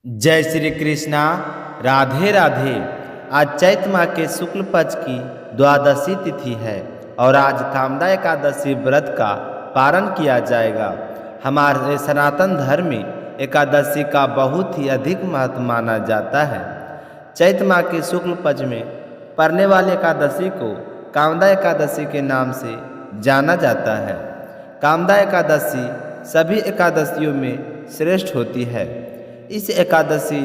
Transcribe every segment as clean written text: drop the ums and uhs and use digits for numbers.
जय श्री कृष्णा। राधे राधे। आज चैत माह के शुक्ल पक्ष की द्वादशी तिथि है और आज कामदा एकादशी व्रत का पारण किया जाएगा। हमारे सनातन धर्म में एकादशी का बहुत ही अधिक महत्व माना जाता है। चैत माह के शुक्ल पक्ष में पड़ने वाली एकादशी को कामदा एकादशी के नाम से जाना जाता है। कामदा एकादशी सभी एकादशियों में श्रेष्ठ होती है। इस एकादशी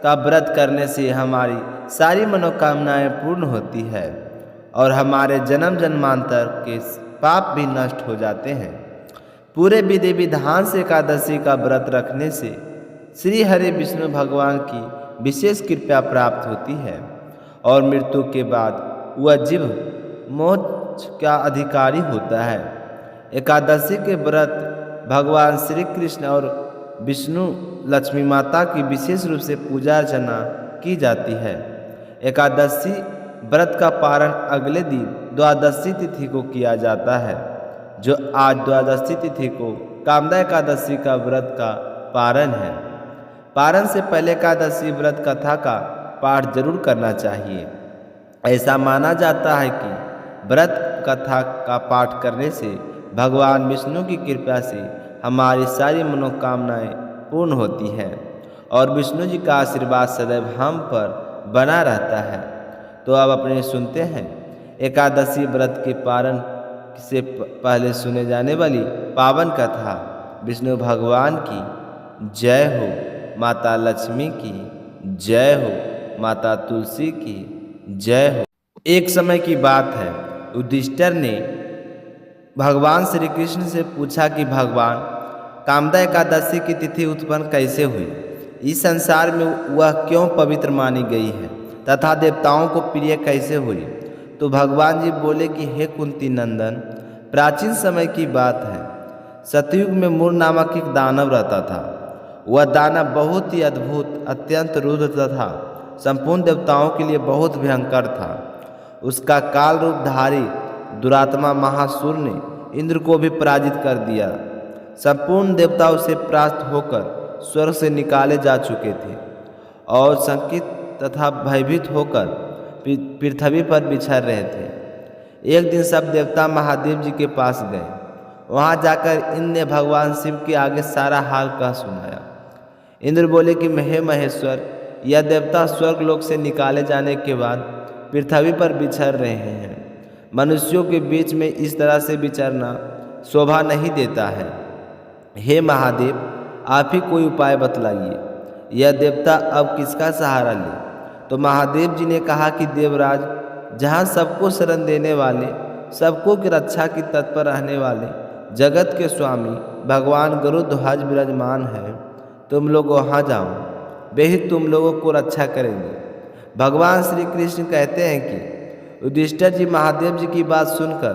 का व्रत करने से हमारी सारी मनोकामनाएं पूर्ण होती है और हमारे जन्म जन्मांतर के पाप भी नष्ट हो जाते हैं। पूरे विधि विधान से एकादशी का व्रत रखने से श्री हरि विष्णु भगवान की विशेष कृपा प्राप्त होती है और मृत्यु के बाद वह जीव मोक्ष का अधिकारी होता है। एकादशी के व्रत भगवान श्री कृष्ण और विष्णु लक्ष्मी माता की विशेष रूप से पूजा अर्चना की जाती है। एकादशी व्रत का पारण अगले दिन द्वादशी तिथि को किया जाता है, जो आज द्वादशी तिथि को कामदा एकादशी का व्रत का पारण है। पारण से पहले एकादशी व्रत कथा का पाठ जरूर करना चाहिए। ऐसा माना जाता है कि व्रत कथा का पाठ करने से भगवान विष्णु की कृपा से हमारी सारी मनोकामनाएं पूर्ण होती है और विष्णु जी का आशीर्वाद सदैव हम पर बना रहता है। तो अब अपने सुनते हैं एकादशी व्रत के पारण से पहले सुने जाने वाली पावन कथा। विष्णु भगवान की जय हो, माता लक्ष्मी की जय हो, माता तुलसी की जय हो। एक समय की बात है, युधिष्ठिर ने भगवान श्री कृष्ण से पूछा कि भगवान, कामदा एकादशी की तिथि उत्पन्न कैसे हुई, इस संसार में वह क्यों पवित्र मानी गई है तथा देवताओं को प्रिय कैसे हुई। तो भगवान जी बोले कि हे कुंती नंदन, प्राचीन समय की बात है। सतयुग में मूर नामक एक दानव रहता था। वह दानव बहुत ही अद्भुत, अत्यंत रुद्र तथा संपूर्ण देवताओं के लिए बहुत भयंकर था। उसका काल रूपधारी दुरात्मा महासुर ने इंद्र को भी पराजित कर दिया। संपूर्ण देवता उसे परास्त होकर स्वर्ग से निकाले जा चुके थे और शंकित तथा भयभीत होकर पृथ्वी पर बिछड़ रहे थे। एक दिन सब देवता महादेव जी के पास गए। वहां जाकर इंद्र ने भगवान शिव के आगे सारा हाल कह सुनाया। इंद्र बोले कि हे महेश्वर, यह देवता स्वर्ग लोक से निकाले जाने के बाद पृथ्वी पर बिछड़ रहे हैं। मनुष्यों के बीच में इस तरह से विचरना शोभा नहीं देता है। हे महादेव, आप ही कोई उपाय बतलाइए। यह देवता अब किसका सहारा ले। तो महादेव जी ने कहा कि देवराज, जहाँ सबको शरण देने वाले, सबको की रक्षा की तत्पर रहने वाले जगत के स्वामी भगवान गरुड़ध्वज विराजमान है, तुम लोग वहाँ जाओ, वे ही तुम लोगों को रक्षा करेंगे। भगवान श्री कृष्ण कहते हैं कि युधिष्ठिर जी महादेव जी की बात सुनकर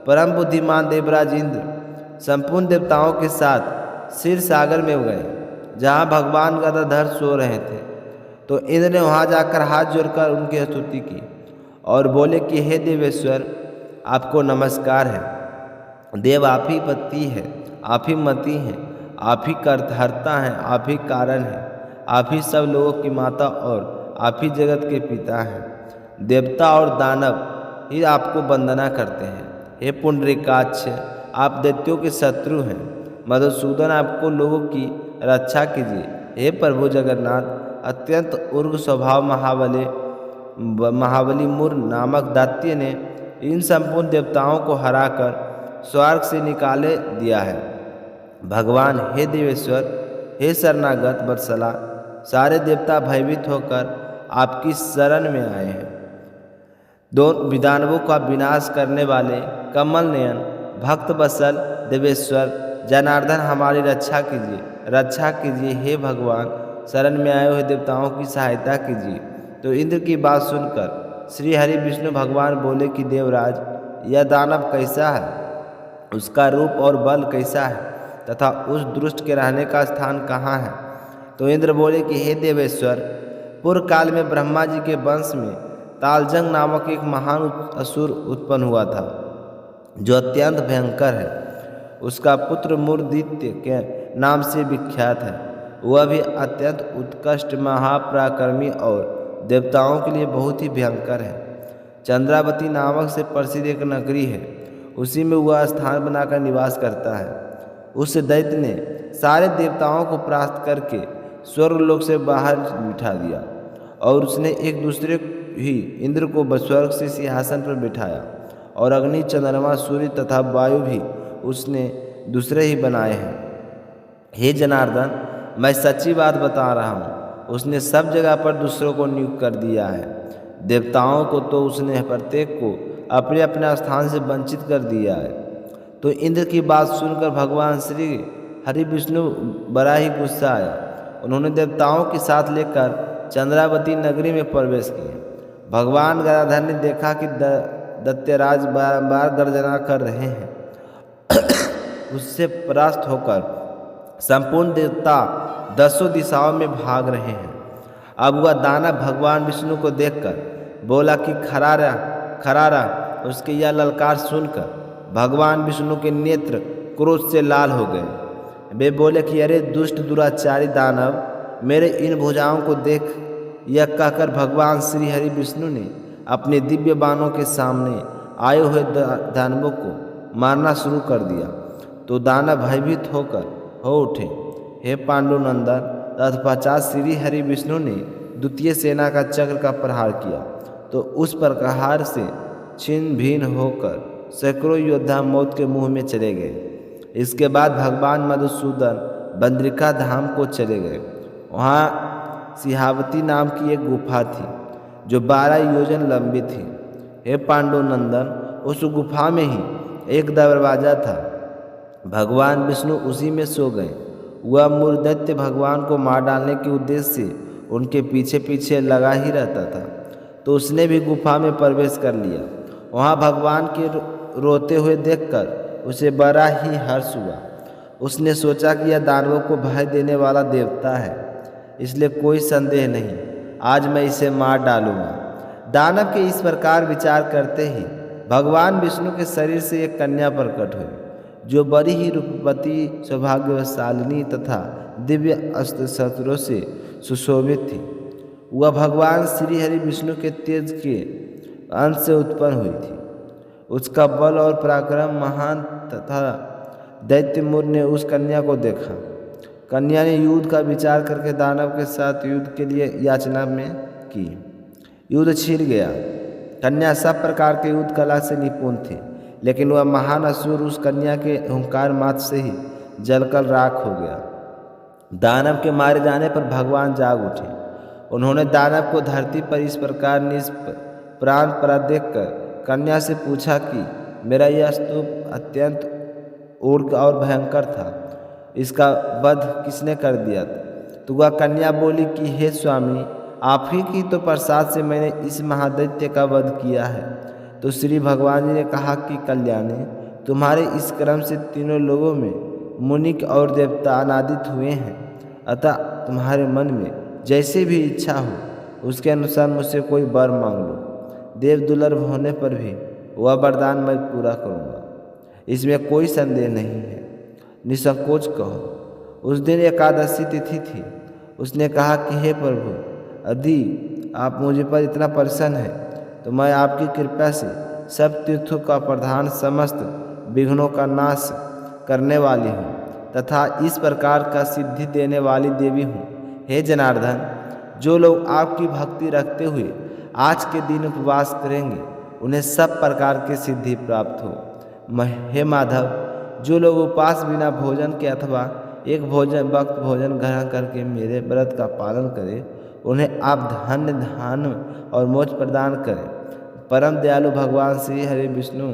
परम बुद्धिमान देवराज इंद्र संपूर्ण देवताओं के साथ क्षीर सागर में गए, जहाँ भगवान गदाधर सो रहे थे। तो इंद्र ने वहाँ जाकर हाथ जोड़कर उनकी स्तुति की और बोले कि हे देवेश्वर, आपको नमस्कार है। देव आप ही पति है, आप ही मति हैं, आप ही कर्तहर्ता हैं, आप ही कारण हैं, आप ही सब लोगों की माता और आप ही जगत के पिता हैं। देवता और दानव ही आपको वंदना करते हैं। हे पुंडरीकाक्ष, आप दैत्यों के शत्रु हैं। मधुसूदन, आपको लोगों की रक्षा कीजिए। हे प्रभु जगन्नाथ, अत्यंत उग्र स्वभाव महाबली मूर नामक दैत्य ने इन संपूर्ण देवताओं को हराकर स्वर्ग से निकाले दिया है। भगवान, हे देवेश्वर, हे शरणागत वत्सला, सारे देवता भयभीत होकर आपकी शरण में आए हैं। दोनों विदानवों का विनाश करने वाले कमल नयन भक्त वत्सल देवेश्वर जनार्दन, हमारी रक्षा कीजिए, रक्षा कीजिए। हे भगवान, शरण में आए हुए देवताओं की सहायता कीजिए। तो इंद्र की बात सुनकर श्री हरि विष्णु भगवान बोले कि देवराज, यह दानव कैसा है, उसका रूप और बल कैसा है तथा उस दुष्ट के रहने का स्थान कहाँ है। तो इंद्र बोले कि हे देवेश्वर, पूर्व काल में ब्रह्मा जी के वंश में तालजंग नामक एक महान असुर उत्पन्न हुआ था, जो अत्यंत भयंकर है। उसका पुत्र मूर्दित्य के नाम से विख्यात है। वह भी अत्यंत उत्कृष्ट, महापराक्रमी और देवताओं के लिए बहुत ही भयंकर है। चंद्रावती नामक से प्रसिद्ध एक नगरी है, उसी में वह स्थान बनाकर निवास करता है। उस दैत्य ने सारे देवताओं को परास्त करके स्वर्गलोक से बाहर बिठा दिया और उसने एक दूसरे ही इंद्र को स्वर्ग से सिंहासन पर बिठाया और अग्नि, चंद्रमा, सूर्य तथा वायु भी उसने दूसरे ही बनाए हैं। हे जनार्दन, मैं सच्ची बात बता रहा हूँ, उसने सब जगह पर दूसरों को नियुक्त कर दिया है। देवताओं को तो उसने प्रत्येक को अपने अपने स्थान से वंचित कर दिया है। तो इंद्र की बात सुनकर भगवान श्री हरि विष्णु बड़ा ही गुस्सा आया। उन्होंने देवताओं के साथ लेकर चंद्रावती नगरी में प्रवेश किया। भगवान गदाधर ने देखा कि दैत्यराज बारंबार गर्जना कर रहे हैं। उससे परास्त होकर संपूर्ण देवता दसों दिशाओं में भाग रहे हैं। अब वह दानव भगवान विष्णु को देखकर बोला कि खरारा खरारा। उसके यह ललकार सुनकर भगवान विष्णु के नेत्र क्रोध से लाल हो गए। वे बोले कि अरे दुष्ट दुराचारी दानव, मेरे इन भुजाओं को देख। यह कहकर भगवान श्री हरि विष्णु ने अपने दिव्य बाणों के सामने आए हुए दानवों को मारना शुरू कर दिया। तो दानव भयभीत होकर हो उठे। हे पांडुनंदन, तत्पश्चात श्री हरि विष्णु ने द्वितीय सेना का चक्र का प्रहार किया, तो उस प्रहार से छिन्न भिन्न होकर सैकड़ों योद्धा मौत के मुंह में चले गए। इसके बाद भगवान मधुसूदन बद्रिका धाम को चले गए। वहाँ सिहावती नाम की एक गुफा थी जो 12 योजन लंबी थी। हे पांडुनंदन, उस गुफा में ही एक दरवाजा था। भगवान विष्णु उसी में सो गए। वह मूल दैत्य भगवान को मार डालने के उद्देश्य से उनके पीछे पीछे लगा ही रहता था, तो उसने भी गुफा में प्रवेश कर लिया। वहाँ भगवान के रोते हुए देखकर उसे बड़ा ही हर्ष हुआ। उसने सोचा कि यह दानवों को भय देने वाला देवता है, इसलिए कोई संदेह नहीं, आज मैं इसे मार डालूंगा। दानव के इस प्रकार विचार करते ही भगवान विष्णु के शरीर से एक कन्या प्रकट हुई, जो बड़ी ही रूपवती, सौभाग्यशालिनी तथा दिव्य अस्त्र शस्त्रों से सुशोभित थी। वह भगवान श्री हरि विष्णु के तेज के अंश से उत्पन्न हुई थी। उसका बल और पराक्रम महान तथा दैत्यमुर ने उस कन्या को देखा। कन्या ने युद्ध का विचार करके दानव के साथ युद्ध के लिए याचना में की। युद्ध छिड़ गया। कन्या सब प्रकार के युद्ध कला से निपुण थी, लेकिन वह महान असुर उस कन्या के हुंकार मात्र से ही जलकर राख हो गया। दानव के मारे जाने पर भगवान जाग उठे। उन्होंने दानव को धरती पर इस प्रकार प्राण पड़ा देखकर कन्या से पूछा कि मेरा यह स्तूप अत्यंत उग्र और भयंकर था, इसका वध किसने कर दिया? तो वह कन्या बोली कि हे स्वामी, आप ही की तो प्रसाद से मैंने इस महादैत्य का वध किया है। तो श्री भगवान जी ने कहा कि कल्याणी, तुम्हारे इस कर्म से तीनों लोगों में मुनि और देवता आनंदित हुए हैं, अतः तुम्हारे मन में जैसे भी इच्छा हो उसके अनुसार मुझसे कोई वर मांग लो। देव दुर्लभ होने पर भी वह वरदान मैं पूरा करूँगा, इसमें कोई संदेह नहीं है। निसंकोच कहो। उस दिन एकादशी तिथि थी। उसने कहा कि हे प्रभु, यदि आप मुझे पर इतना प्रसन्न है तो मैं आपकी कृपा से सब तीर्थों का प्रधान, समस्त विघ्नों का नाश करने वाली हूँ तथा इस प्रकार का सिद्धि देने वाली देवी हूँ। हे जनार्दन, जो लोग आपकी भक्ति रखते हुए आज के दिन उपवास करेंगे उन्हें सब प्रकार की सिद्धि प्राप्त हो। हे माधव, जो लोग उपवास बिना भोजन के अथवा एक वक्त भोजन ग्रहण करके मेरे व्रत का पालन करें, उन्हें आप धन्य धान और मोक्ष प्रदान करें। परम दयालु भगवान श्री हरि विष्णु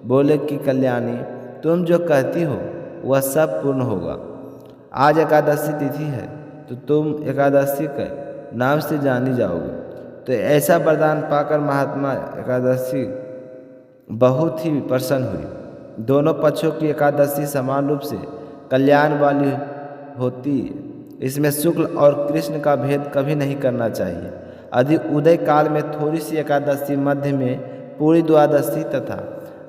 बोले कि कल्याणी, तुम जो कहती हो वह सब पूर्ण होगा। आज एकादशी तिथि है तो तुम एकादशी के नाम से जानी जाओगे। तो ऐसा वरदान पाकर महात्मा एकादशी बहुत ही प्रसन्न हुई। दोनों पक्षों की एकादशी समान रूप से कल्याण वाली होती है। इसमें शुक्ल और कृष्ण का भेद कभी नहीं करना चाहिए। यदि उदय काल में थोड़ी सी एकादशी, मध्य में पूरी द्वादशी तथा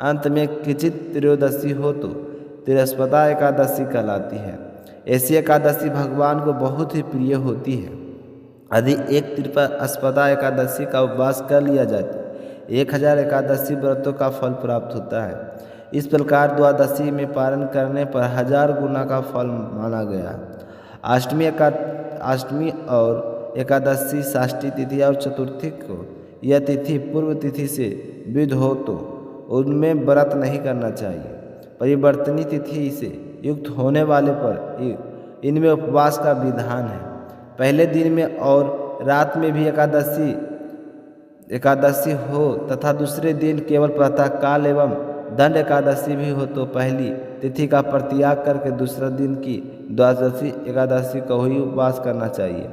अंत में किंचित त्रयोदशी हो तो तिरस्पता एकादशी कहलाती है। ऐसी एकादशी भगवान को बहुत ही प्रिय होती है। यदि एक त्रिपस्पदा एकादशी का उपवास कर लिया जाए तो 1000 एकादशी व्रतों का फल प्राप्त होता है। इस प्रकार द्वादशी में पारण करने पर 1000 गुना का फल माना गया है। अष्टमी और एकादशी, षष्ठी तिथि और चतुर्थी को यह तिथि पूर्व तिथि से विध हो तो उनमें व्रत नहीं करना चाहिए। परिवर्तनी तिथि से युक्त होने वाले पर इनमें उपवास का विधान है। पहले दिन में और रात में भी एकादशी हो तथा दूसरे दिन केवल प्रातःकाल एवं दंड एकादशी भी हो तो पहली तिथि का परित्याग करके दूसरे दिन की द्वादशी एकादशी को ही उपवास करना चाहिए।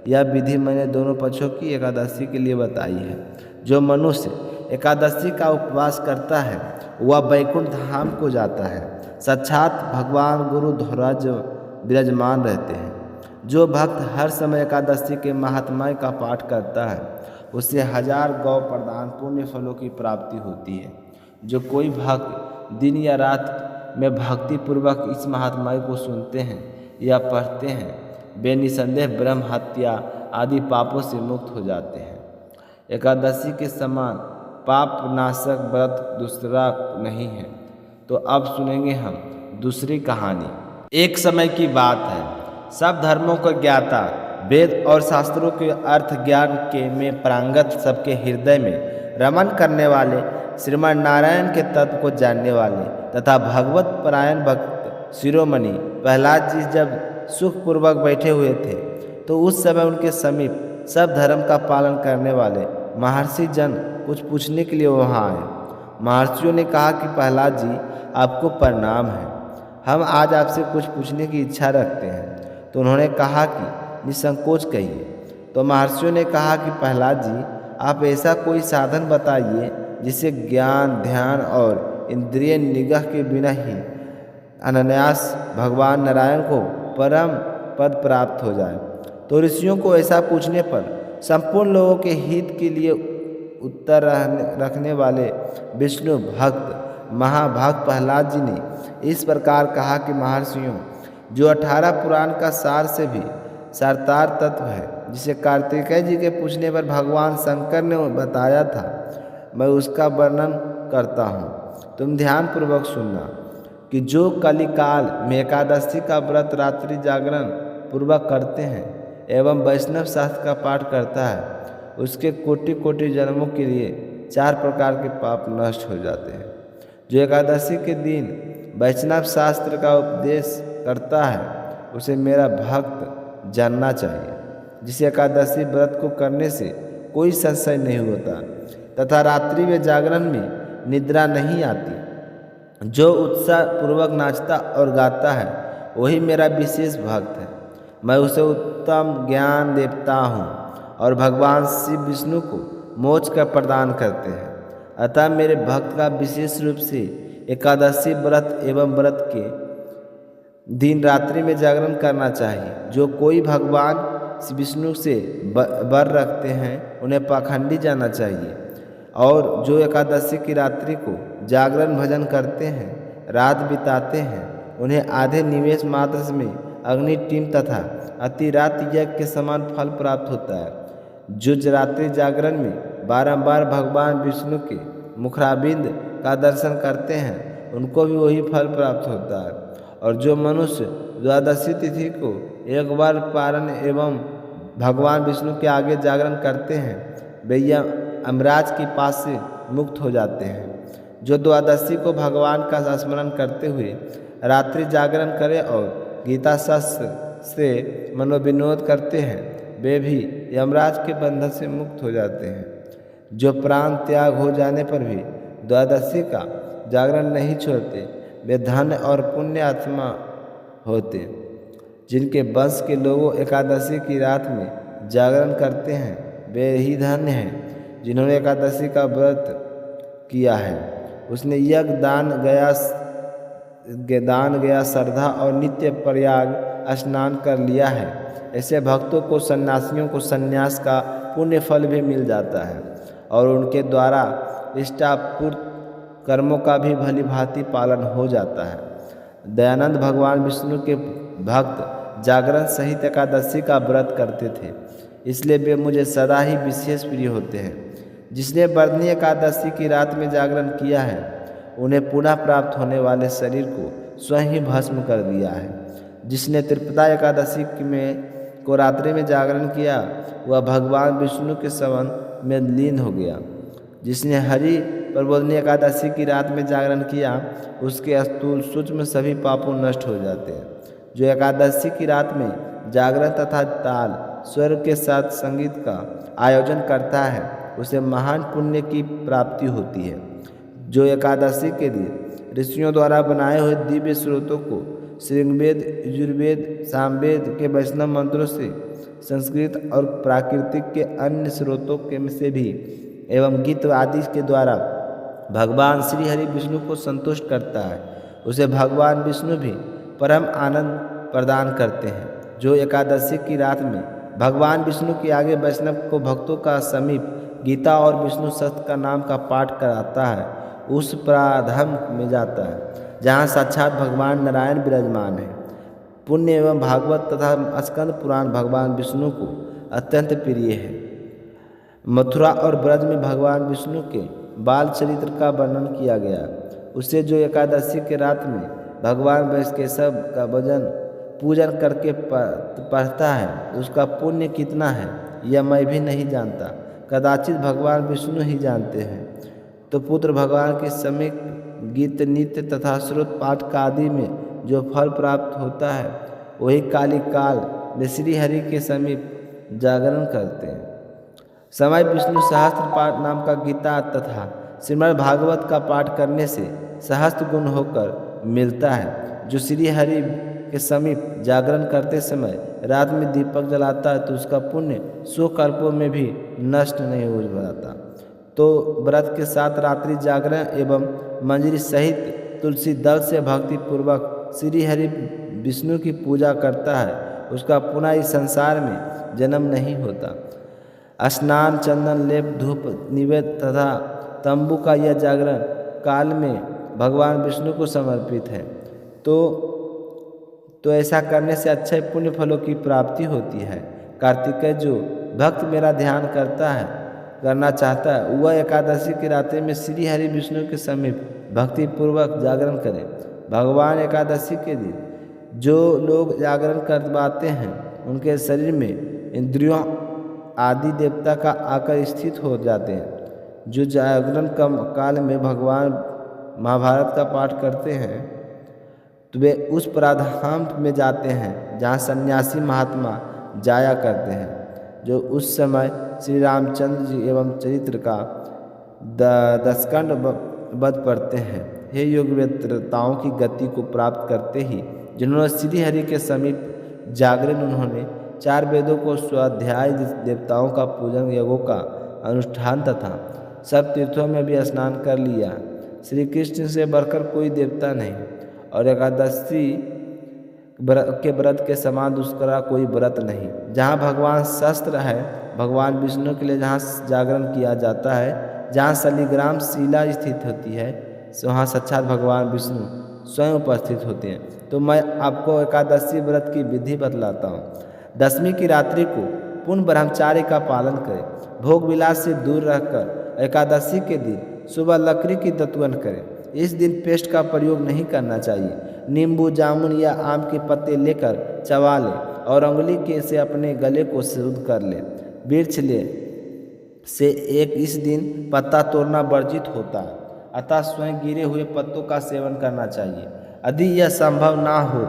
यह विधि मैंने दोनों पक्षों की एकादशी के लिए बताई है। जो मनुष्य एकादशी का उपवास करता है वह वैकुंठ धाम को जाता है। साक्षात भगवान गुरु ध्वज विराजमान रहते हैं। जो भक्त हर समय एकादशी के महात्म्य का पाठ करता है उसे 1000 गौ प्रदान पुण्य फलों की प्राप्ति होती है। जो कोई भक्त दिन या रात में भक्ति पूर्वक इस महात्म्य को सुनते हैं या पढ़ते हैं वे निसंदेह ब्रह्म हत्या आदि पापों से मुक्त हो जाते हैं। एकादशी के समान पाप नाशक व्रत दूसरा नहीं है। तो अब सुनेंगे हम दूसरी कहानी। एक समय की बात है, सब धर्मों को ज्ञाता, वेद और शास्त्रों के अर्थ ज्ञान के में प्रांगत, सबके हृदय में रमन करने वाले, श्रीमान नारायण के तत्व को जानने वाले तथा भगवत परायण भक्त शिरोमणि प्रहलाद जी जब सुखपूर्वक बैठे हुए थे तो उस समय उनके समीप सब धर्म का पालन करने वाले महर्षि जन कुछ पूछने के लिए वहाँ आए। महर्षियों ने कहा कि प्रहलाद जी, आपको प्रणाम है, हम आज आपसे कुछ पूछने की इच्छा रखते हैं। तो उन्होंने कहा कि निसंकोच कहिए। तो महर्षियों ने कहा कि प्रहलाद जी, आप ऐसा कोई साधन बताइए जिससे ज्ञान, ध्यान और इंद्रिय निग्रह के बिना ही अनायास भगवान नारायण को परम पद प्राप्त हो जाए। तो ऋषियों को ऐसा पूछने पर संपूर्ण लोगों के हित के लिए उत्तर रखने वाले विष्णु भक्त महाभक्त प्रहलाद जी ने इस प्रकार कहा कि महर्षियों, जो 18 पुराण का सार से भी सारतार तत्व है, जिसे कार्तिकेय जी के पूछने पर भगवान शंकर ने बताया था, मैं उसका वर्णन करता हूँ। तुम ध्यानपूर्वक सुनना कि जो कलिकाल में एकादशी का व्रत रात्रि जागरण पूर्वक करते हैं एवं वैष्णव शास्त्र का पाठ करता है उसके कोटि कोटि जन्मों के लिए 4 प्रकार के पाप नष्ट हो जाते हैं। जो एकादशी के दिन वैष्णव शास्त्र का उपदेश करता है उसे मेरा भक्त जानना चाहिए, जिसे एकादशी व्रत को करने से कोई संशय नहीं होता तथा रात्रि में जागरण में निद्रा नहीं आती। जो उत्साह पूर्वक नाचता और गाता है वही मेरा विशेष भक्त है। मैं उसे उत्तम ज्ञान देता हूँ और भगवान शिव विष्णु को मोक्ष का प्रदान करते हैं। अतः मेरे भक्त का विशेष रूप से एकादशी व्रत एवं व्रत के दिन रात्रि में जागरण करना चाहिए। जो कोई भगवान श्री विष्णु से वर रखते हैं उन्हें पाखंडी जाना चाहिए, और जो एकादशी की रात्रि को जागरण भजन करते हैं, रात बिताते हैं, उन्हें आधे निमेष मात्र में अग्नि टीम तथा अतिरात यज्ञ के समान फल प्राप्त होता है। जो रात्रि जागरण में बारंबार भगवान विष्णु के मुखारबिंद का दर्शन करते हैं उनको भी वही फल प्राप्त होता है। और जो मनुष्य द्वादशी तिथि को एक बार पारण एवं भगवान विष्णु के आगे जागरण करते हैं वे यमराज के पास से मुक्त हो जाते हैं। जो द्वादशी को भगवान का स्मरण करते हुए रात्रि जागरण करें और गीता शास्त्र से मनोविनोद करते हैं वे भी यमराज के बंधन से मुक्त हो जाते हैं। जो प्राण त्याग हो जाने पर भी द्वादशी का जागरण नहीं छोड़ते वे धन्य और पुण्य आत्मा होते। जिनके वंश के लोगों एकादशी की रात में जागरण करते हैं वे ही धन्य हैं जिन्होंने एकादशी का व्रत किया है। उसने यज्ञ, दान गया श्रद्धा और नित्य प्रयाग स्नान कर लिया है। ऐसे भक्तों को सन्यासियों को सन्यास का पुण्य फल भी मिल जाता है और उनके द्वारा इष्टापूर्त कर्मों का भी भली भांति पालन हो जाता है। दयानंद भगवान विष्णु के भक्त जागरण सहित एकादशी का व्रत करते थे, इसलिए वे मुझे सदा ही विशेष प्रिय होते हैं। जिसने वर्णि एकादशी की रात में जागरण किया है, उन्हें पुनः प्राप्त होने वाले शरीर को स्वयं ही भस्म कर दिया है। जिसने त्रिपदा एकादशी को रात्रि में जागरण किया, वह भगवान विष्णु के संबंध में लीन हो गया। जिसने हरि प्रबोधिनी एकादशी की रात में जागरण किया, उसके स्थूल सूक्ष्म सभी पापों नष्ट हो जाते हैं। जो एकादशी की रात में जागरण तथा ताल स्वर के साथ संगीत का आयोजन करता है, उसे महान पुण्य की प्राप्ति होती है। जो एकादशी के दिन ऋषियों द्वारा बनाए हुए दिव्य स्रोतों को ऋग्वेद, यजुर्वेद, सामवेद के वैष्णव मंत्रों से, संस्कृत और प्राकृतिक के अन्य स्रोतों के से भी एवं गीत आदि के द्वारा भगवान श्री हरि विष्णु को संतुष्ट करता है, उसे भगवान विष्णु भी परम आनंद प्रदान करते हैं। जो एकादशी की रात में भगवान विष्णु के आगे वैष्णव को भक्तों का समीप गीता और विष्णु सहस्त्र का नाम का पाठ कराता है, उस प्राधम में जाता है जहाँ साक्षात भगवान नारायण विराजमान है। पुण्य एवं भागवत तथा स्कंद पुराण भगवान विष्णु को अत्यंत प्रिय है। मथुरा और ब्रज में भगवान विष्णु के बाल चरित्र का वर्णन किया गया। उससे जो एकादशी के रात में भगवान वैष्णव का पूजन करके पढ़ता है, उसका पुण्य कितना है यह मैं भी नहीं जानता, कदाचित भगवान विष्णु ही जानते हैं। तो पुत्र भगवान के समीप गीत नित्य तथा श्रुत पाठ का आदि में जो फल प्राप्त होता है, वही काली काल में श्री हरि के समीप जागरण करते हैं। समय विष्णु सहस्त्र पाठ नाम का गीता तथा श्रीमद् भागवत का पाठ करने से सहस्त्र गुण होकर मिलता है। जो श्री हरि के समीप जागरण करते समय रात में दीपक जलाता है, तो उसका पुण्य 100 कल्पों में भी नष्ट नहीं हो जाता। तो व्रत के साथ रात्रि जागरण एवं मंजरी सहित तुलसी दल से भक्ति पूर्वक श्री हरि विष्णु की पूजा करता है, उसका पुनः इस संसार में जन्म नहीं होता। स्नान, चंदन, लेप, धूप, निवेद तथा तंबू का यह जागरण काल में भगवान विष्णु को समर्पित है। तो ऐसा करने से अच्छे पुण्य फलों की प्राप्ति होती है। कार्तिकेय जो भक्त मेरा ध्यान करना चाहता है, वह एकादशी की रात्रि में श्री हरि विष्णु के समीप भक्ति पूर्वक जागरण करे। भगवान एकादशी के दिन जो लोग जागरण करवाते हैं, उनके शरीर में इंद्रियों आदि देवता का आकर स्थित हो जाते हैं। जो जागरण काल में भगवान महाभारत का पाठ करते हैं, तो वे उस प्राधाम में जाते हैं जहाँ सन्यासी महात्मा जाया करते हैं, जो उस समय श्री रामचंद्र जी एवं चरित्र का दशकंड वध पढ़ते हैं। हे योगवेत्रताओं की गति को प्राप्त करते ही जिन्होंने श्री हरि के समीप जागरण, उन्होंने 4 वेदों को स्वाध्याय, देवताओं का पूजन, यज्ञों का अनुष्ठान तथा सब तीर्थों में भी स्नान कर लिया। श्री कृष्ण से बढ़कर कोई देवता नहीं और एकादशी के व्रत के समान दूसरा कोई व्रत नहीं। जहाँ भगवान शस्त्र है, भगवान विष्णु के लिए जहाँ जागरण किया जाता है, जहाँ शालिग्राम शिला स्थित होती है, वहाँ साक्षात भगवान विष्णु स्वयं उपस्थित होते हैं। तो मैं आपको एकादशी व्रत की विधि बतलाता हूँ। दशमी की रात्रि को पूर्ण ब्रह्मचार्य का पालन करें। भोग विलास से दूर रहकर एकादशी के दिन सुबह लकड़ी की दतवन करें। इस दिन पेस्ट का प्रयोग नहीं करना चाहिए। नींबू, जामुन या आम के पत्ते लेकर चबा लें और उंगली के से अपने गले को शुद्ध कर लें। वृक्ष से इस दिन पत्ता तोड़ना वर्जित होता है, अतः स्वयं गिरे हुए पत्तों का सेवन करना चाहिए। यदि यह संभव ना हो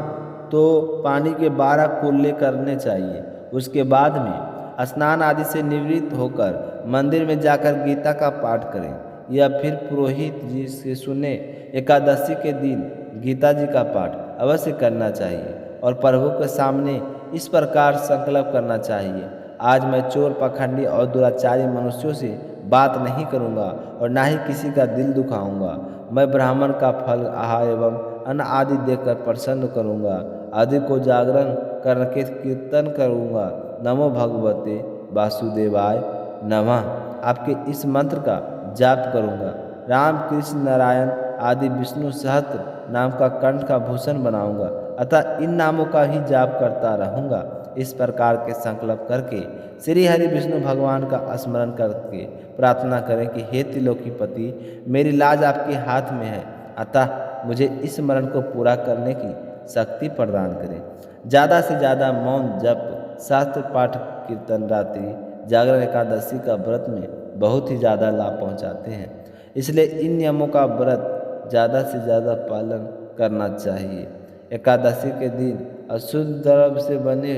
तो पानी के 12 कुल्ले करने चाहिए। उसके बाद में स्नान आदि से निवृत्त होकर मंदिर में जाकर गीता का पाठ करें या फिर पुरोहित जी से सुने। एकादशी के दिन गीता जी का पाठ अवश्य करना चाहिए और प्रभु के सामने इस प्रकार संकल्प करना चाहिए, आज मैं चोर, पाखंडी और दुराचारी मनुष्यों से बात नहीं करूँगा और ना ही किसी का दिल दुखाऊंगा। मैं ब्राह्मण का फल, आहार एवं अन्न आदि देकर प्रसन्न करूँगा। आदि को जागरण करके कीर्तन करूँगा। नमो भगवते वासुदेवाय नमः। आपके इस मंत्र का जाप करूँगा। राम, कृष्ण, नारायण आदि विष्णु सहस्त्र नाम का कंठ का भूषण बनाऊँगा। अतः इन नामों का ही जाप करता रहूँगा। इस प्रकार के संकल्प करके श्री हरि विष्णु भगवान का स्मरण करके प्रार्थना करें कि हे त्रिलोकीपति, मेरी लाज आपके हाथ में है, अतः मुझे इस स्मरण को पूरा करने की शक्ति प्रदान करें। ज़्यादा से ज़्यादा मौन जप, शास्त्र पाठ, कीर्तन, रात्रि जागरण, एकादशी का व्रत में बहुत ही ज़्यादा लाभ पहुंचाते हैं। इसलिए इन नियमों का व्रत ज़्यादा से ज़्यादा पालन करना चाहिए। एकादशी के दिन अशुद्ध द्रव्य से बने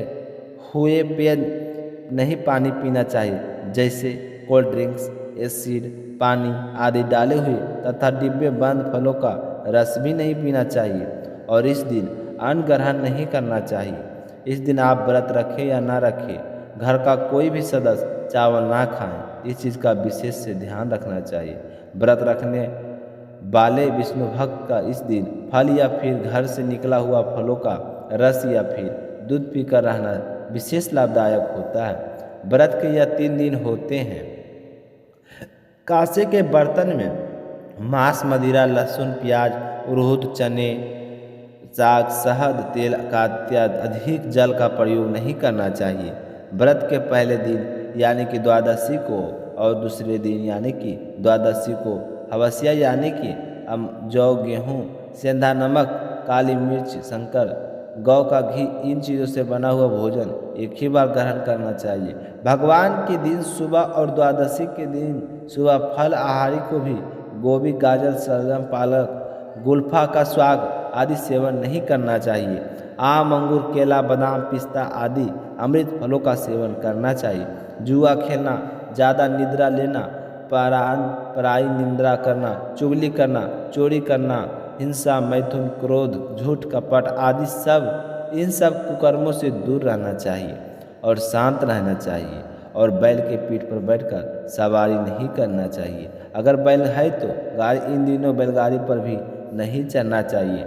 हुए पेय नहीं पानी पीना चाहिए, जैसे कोल्ड ड्रिंक्स, एसिड पानी आदि डाले हुए तथा डिब्बे बंद फलों का रस भी नहीं पीना चाहिए। और इस दिन अन्न ग्रहण नहीं करना चाहिए। इस दिन आप व्रत रखें या ना रखें, घर का कोई भी सदस्य चावल ना खाएं, इस चीज़ का विशेष से ध्यान रखना चाहिए। व्रत रखने वाले विष्णु भक्त का इस दिन फल या फिर घर से निकला हुआ फलों का रस या फिर दूध पीकर रहना विशेष लाभदायक होता है। व्रत के यह 3 दिन होते हैं। कांसे के बर्तन में मांस, मदिरा, लहसुन, प्याज, उड़द, चने, साग, शहद, तेल का अधिक जल का प्रयोग नहीं करना चाहिए। व्रत के पहले दिन यानी कि द्वादशी को और दूसरे दिन यानी कि द्वादशी को हवसिया यानी कि जौ, गेहूँ, सेंधा नमक, काली मिर्च, शंकर, गौ का घी, इन चीज़ों से बना हुआ भोजन एक ही बार ग्रहण करना चाहिए। भगवान के दिन सुबह और द्वादशी के दिन सुबह फल आहारी को भी गोभी, गाजर, शलजम, पालक, गुलफा का स्वाद आदि सेवन नहीं करना चाहिए। आम, अंगूर, केला, बादाम, पिस्ता आदि अमृत फलों का सेवन करना चाहिए। जुआ खेलना, ज़्यादा निद्रा लेना, पराई निंदा करना, चुगली करना, चोरी करना, हिंसा, मैथुन, क्रोध, झूठ, कपट आदि इन सब कुकर्मों से दूर रहना चाहिए और शांत रहना चाहिए। और बैल के पीठ पर बैठकर सवारी नहीं करना चाहिए। अगर बैल है तो इन दिनों बैलगाड़ी पर भी नहीं चढ़ना चाहिए।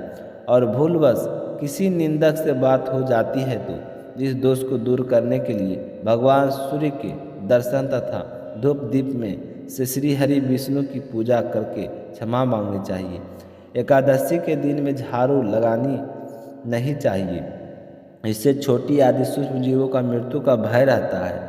और भूलवश किसी निंदक से बात हो जाती है तो इस दोष को दूर करने के लिए भगवान सूर्य के दर्शन तथा धूप दीप में से श्री हरि विष्णु की पूजा करके क्षमा मांगनी चाहिए। एकादशी के दिन में झाड़ू लगानी नहीं चाहिए, इससे छोटी आदि सूक्ष्म जीवों का मृत्यु का भय रहता है।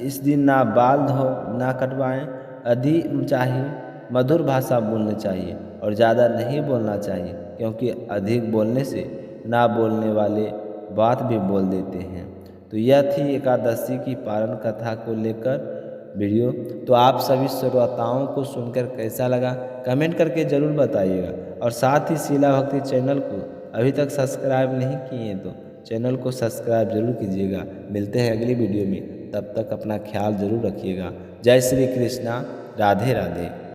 इस दिन ना बाल धो, ना कटवाएं, अधिक चाहिए मधुर भाषा बोलनी चाहिए और ज़्यादा नहीं बोलना चाहिए, क्योंकि अधिक बोलने से ना बोलने वाले बात भी बोल देते हैं। तो यह थी एकादशी की पारण कथा को लेकर वीडियो। तो आप सभी श्रोताओं को सुनकर कैसा लगा कमेंट करके ज़रूर बताइएगा। और साथ ही शीला भक्ति चैनल को अभी तक सब्सक्राइब नहीं किए तो चैनल को सब्सक्राइब जरूर कीजिएगा। मिलते हैं अगली वीडियो में, तब तक अपना ख्याल जरूर रखिएगा। जय श्री कृष्णा, राधे राधे।